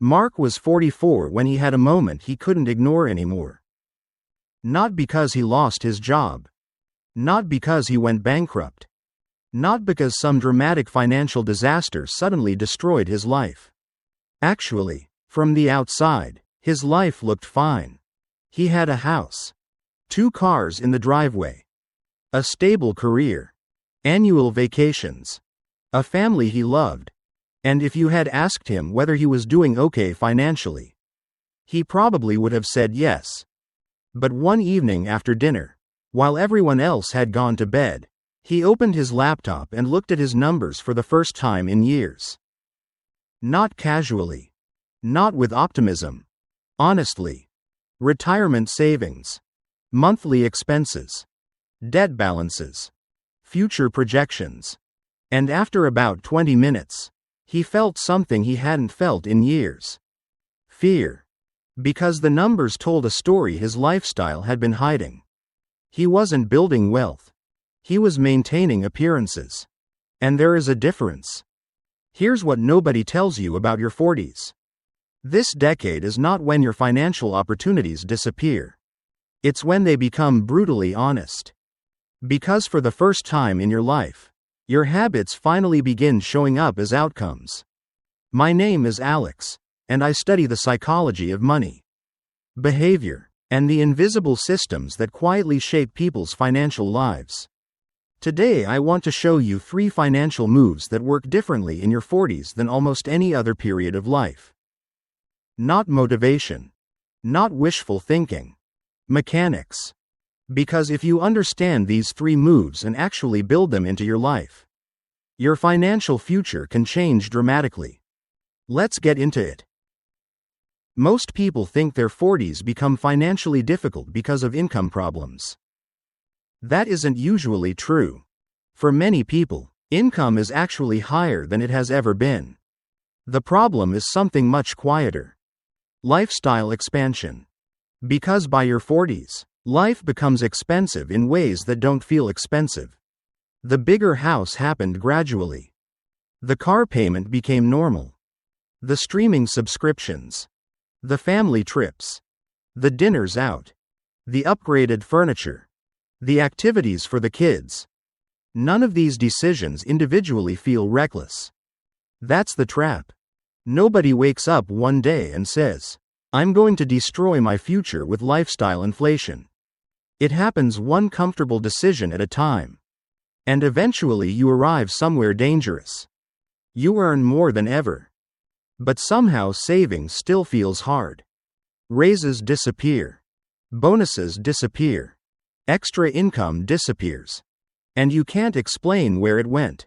Mark was 44 when he had a moment he couldn't ignore anymore. Not because he lost his job. Not because he went bankrupt. Not because some dramatic financial disaster suddenly destroyed his life. Actually, from the outside, his life looked fine. He had a house, 2 cars in the driveway, a stable career, annual vacations, a family he loved, and if you had asked him whether he was doing okay financially, he probably would have said yes. But one evening after dinner, while everyone else had gone to bed, he opened his laptop and looked at his numbers for the first time in years. Not casually. Not with optimism. Honestly. Retirement savings. Monthly expenses. Debt balances. Future projections. And after about 20 minutes, he felt something he hadn't felt in years. Fear. Because the numbers told a story his lifestyle had been hiding. He wasn't building wealth. He was maintaining appearances. And there is a difference. Here's what nobody tells you about your 40s. This decade is not when your financial opportunities disappear. It's when they become brutally honest. Because for the first time in your life, your habits finally begin showing up as outcomes. My name is Alex, and I study the psychology of money, behavior, and the invisible systems that quietly shape people's financial lives. Today I want to show you 3 financial moves that work differently in your 40s than almost any other period of life. Not motivation. Not wishful thinking. Mechanics. Because if you understand these 3 moves and actually build them into your life, your financial future can change dramatically. Let's get into it. Most people think their 40s become financially difficult because of income problems. That isn't usually true. For many people, income is actually higher than it has ever been. The problem is something much quieter. Lifestyle expansion. Because by your 40s, life becomes expensive in ways that don't feel expensive. The bigger house happened gradually. The car payment became normal. The streaming subscriptions. The family trips. The dinners out. The upgraded furniture. The activities for the kids. None of these decisions individually feel reckless. That's the trap. Nobody wakes up one day and says, "I'm going to destroy my future with lifestyle inflation." It happens one comfortable decision at a time. And eventually you arrive somewhere dangerous. You earn more than ever. But somehow saving still feels hard. Raises disappear. Bonuses disappear. Extra income disappears. And you can't explain where it went.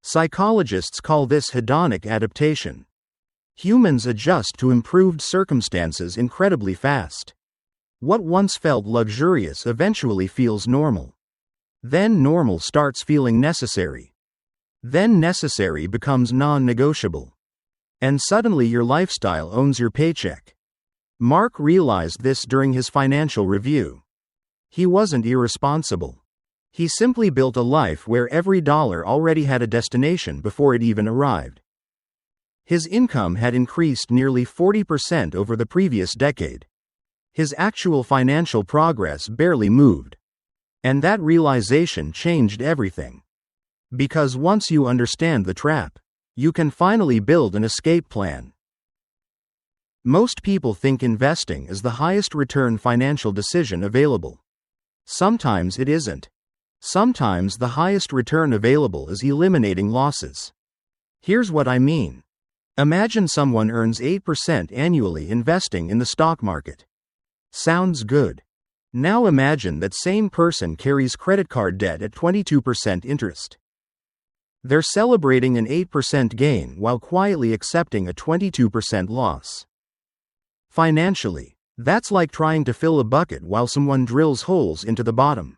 Psychologists call this hedonic adaptation. Humans adjust to improved circumstances incredibly fast. What once felt luxurious eventually feels normal. Then normal starts feeling necessary. Then necessary becomes non-negotiable. And suddenly your lifestyle owns your paycheck. Mark realized this during his financial review. He wasn't irresponsible. He simply built a life where every dollar already had a destination before it even arrived. His income had increased nearly 40% over the previous decade. His actual financial progress barely moved. And that realization changed everything. Because once you understand the trap, you can finally build an escape plan. Most people think investing is the highest return financial decision available. Sometimes it isn't. Sometimes the highest return available is eliminating losses. Here's what I mean. Imagine someone earns 8% annually investing in the stock market. Sounds good. Now imagine that same person carries credit card debt at 22% interest. They're celebrating an 8% gain while quietly accepting a 22% loss. Financially, that's like trying to fill a bucket while someone drills holes into the bottom.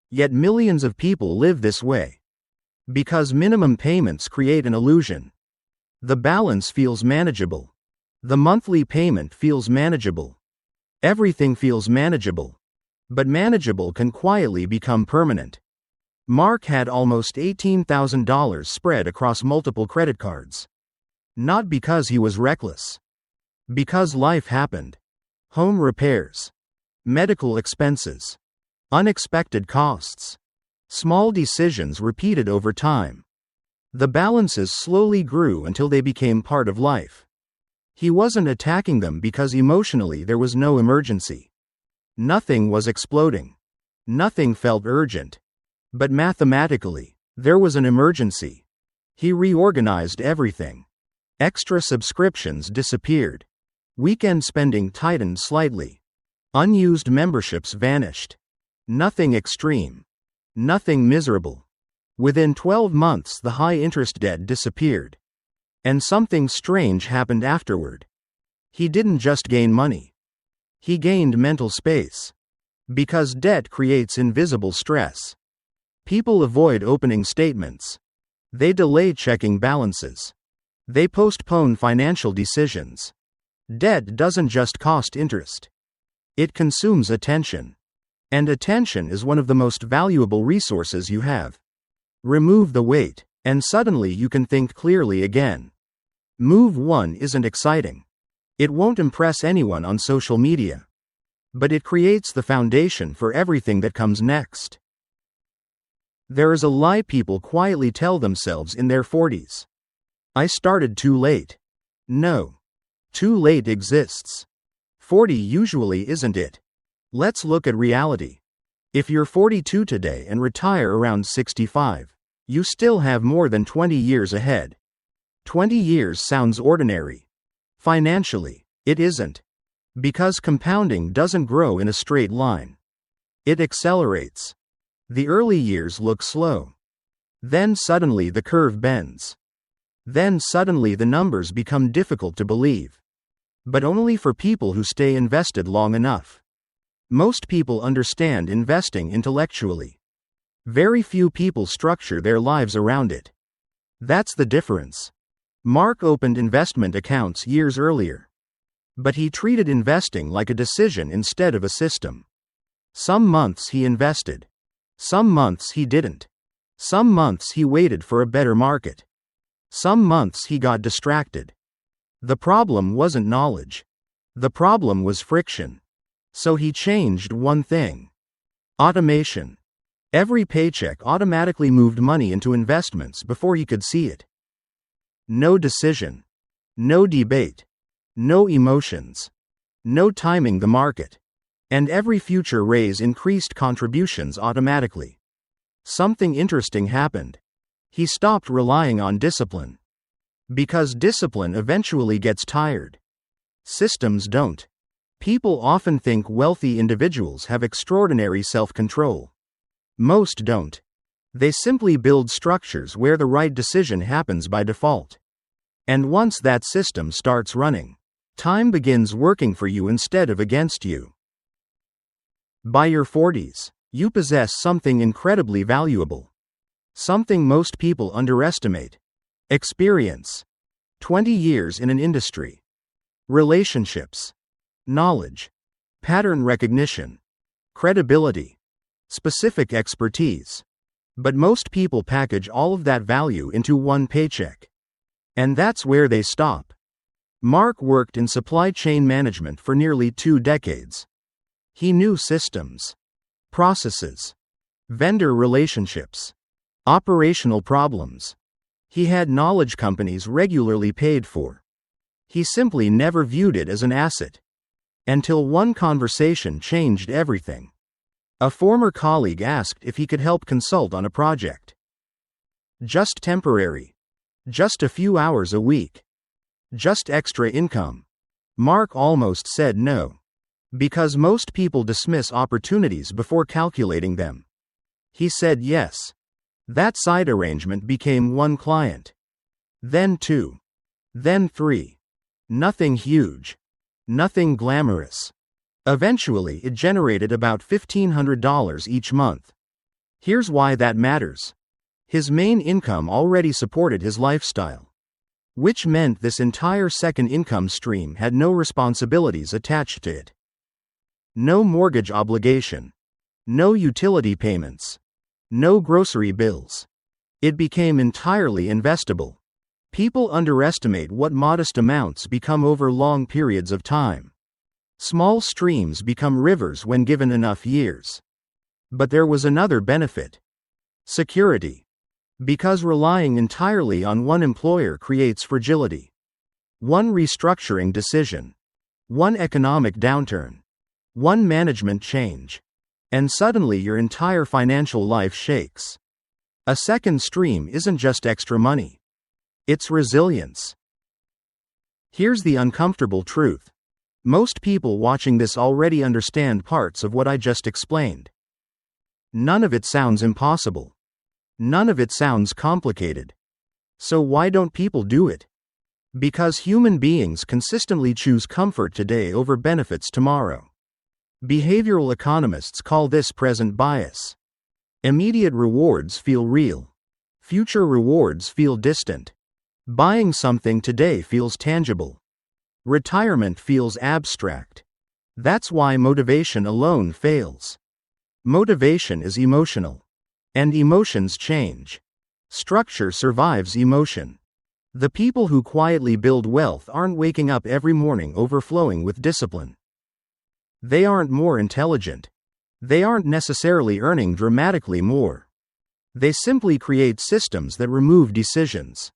Yet millions of people live this way. Because minimum payments create an illusion. The balance feels manageable. The monthly payment feels manageable. Everything feels manageable. But manageable can quietly become permanent. Mark had almost $18,000 spread across multiple credit cards. Not because he was reckless. Because life happened. Home repairs. Medical expenses. Unexpected costs. Small decisions repeated over time. The balances slowly grew until they became part of life. He wasn't attacking them because emotionally there was no emergency. Nothing was exploding. Nothing felt urgent. But mathematically, there was an emergency. He reorganized everything. Extra subscriptions disappeared. Weekend spending tightened slightly. Unused memberships vanished. Nothing extreme. Nothing miserable. Within 12 months, the high-interest debt disappeared. And something strange happened afterward. He didn't just gain money. He gained mental space. Because debt creates invisible stress. People avoid opening statements. They delay checking balances. They postpone financial decisions. Debt doesn't just cost interest. It consumes attention. And attention is one of the most valuable resources you have. Remove the weight, and suddenly you can think clearly again. Move 1 isn't exciting. It won't impress anyone on social media. But it creates the foundation for everything that comes next. There is a lie people quietly tell themselves in their 40s. I started too late. No. Too late exists. 40 usually isn't it. Let's look at reality. If you're 42 today and retire around 65, you still have more than 20 years ahead. 20 years sounds ordinary. Financially, it isn't. Because compounding doesn't grow in a straight line. It accelerates. The early years look slow. Then suddenly the curve bends. Then suddenly the numbers become difficult to believe. But only for people who stay invested long enough. Most people understand investing intellectually. Very few people structure their lives around it. That's the difference. Mark opened investment accounts years earlier. But he treated investing like a decision instead of a system. Some months he invested. Some months he didn't. Some months he waited for a better market. Some months he got distracted. The problem wasn't knowledge. The problem was friction. So he changed one thing. Automation. Every paycheck automatically moved money into investments before he could see it. No decision. No debate. No emotions. No timing the market. And every future raise increased contributions automatically. Something interesting happened. He stopped relying on discipline. Because discipline eventually gets tired. Systems don't. People often think wealthy individuals have extraordinary self-control. Most don't. They simply build structures where the right decision happens by default. And once that system starts running, time begins working for you instead of against you. By your 40s, you possess something incredibly valuable. Something most people underestimate. Experience. 20 years in an industry. Relationships. Knowledge. Pattern recognition. Credibility. Specific expertise. But most people package all of that value into one paycheck. And that's where they stop. Mark worked in supply chain management for nearly 2 decades. He knew systems, processes, vendor relationships, operational problems. He had knowledge companies regularly paid for. He simply never viewed it as an asset. Until one conversation changed everything. A former colleague asked if he could help consult on a project. Just temporary. Just a few hours a week. Just extra income. Mark almost said no. Because most people dismiss opportunities before calculating them. He said yes. That side arrangement became 1 client. Then 2. Then 3. Nothing huge. Nothing glamorous. Eventually it generated about $1,500 each month. Here's why that matters. His main income already supported his lifestyle. Which meant this entire second income stream had no responsibilities attached to it. No mortgage obligation. No utility payments. No grocery bills. It became entirely investable. People underestimate what modest amounts become over long periods of time. Small streams become rivers when given enough years. But there was another benefit. Security. Because relying entirely on one employer creates fragility. One restructuring decision. One economic downturn. One management change. And suddenly your entire financial life shakes. A second stream isn't just extra money. It's resilience. Here's the uncomfortable truth. Most people watching this already understand parts of what I just explained. None of it sounds impossible. None of it sounds complicated. So why don't people do it? Because human beings consistently choose comfort today over benefits tomorrow. Behavioral economists call this present bias. Immediate rewards feel real. Future rewards feel distant. Buying something today feels tangible. Retirement feels abstract. That's why motivation alone fails. Motivation is emotional. And emotions change. Structure survives emotion. The people who quietly build wealth aren't waking up every morning overflowing with discipline. They aren't more intelligent. They aren't necessarily earning dramatically more. They simply create systems that remove decisions.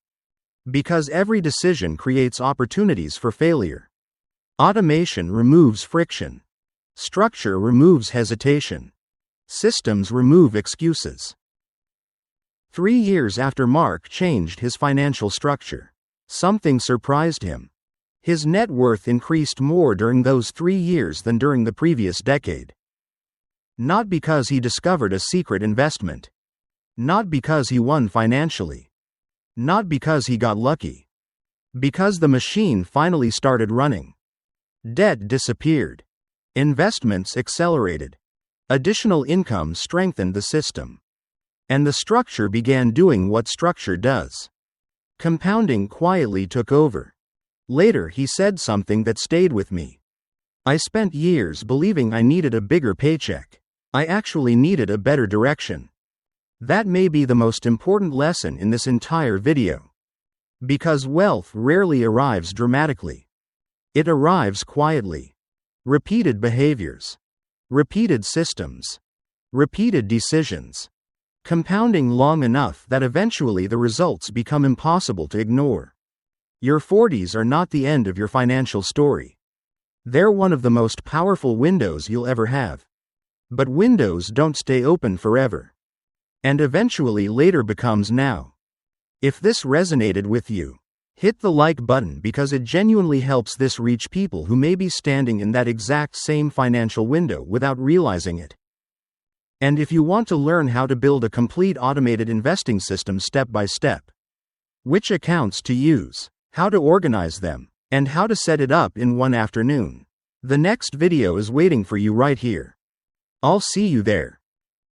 Because every decision creates opportunities for failure. Automation removes friction. Structure removes hesitation. Systems remove excuses. 3 years after Mark changed his financial structure, something surprised him. His net worth increased more during those 3 years than during the previous decade. Not because he discovered a secret investment. Not because he won financially. Not because he got lucky. Because the machine finally started running. Debt disappeared. Investments accelerated. Additional income strengthened the system. And the structure began doing what structure does. Compounding quietly took over. Later he said something that stayed with me. I spent years believing I needed a bigger paycheck. I actually needed a better direction. That may be the most important lesson in this entire video. Because wealth rarely arrives dramatically. It arrives quietly. Repeated behaviors. Repeated systems. Repeated decisions. Compounding long enough that eventually the results become impossible to ignore. Your 40s are not the end of your financial story. They're one of the most powerful windows you'll ever have. But windows don't stay open forever. And eventually later becomes now. If this resonated with you, hit the like button because it genuinely helps this reach people who may be standing in that exact same financial window without realizing it. And if you want to learn how to build a complete automated investing system step by step, which accounts to use, how to organize them, and how to set it up in one afternoon, the next video is waiting for you right here. I'll see you there.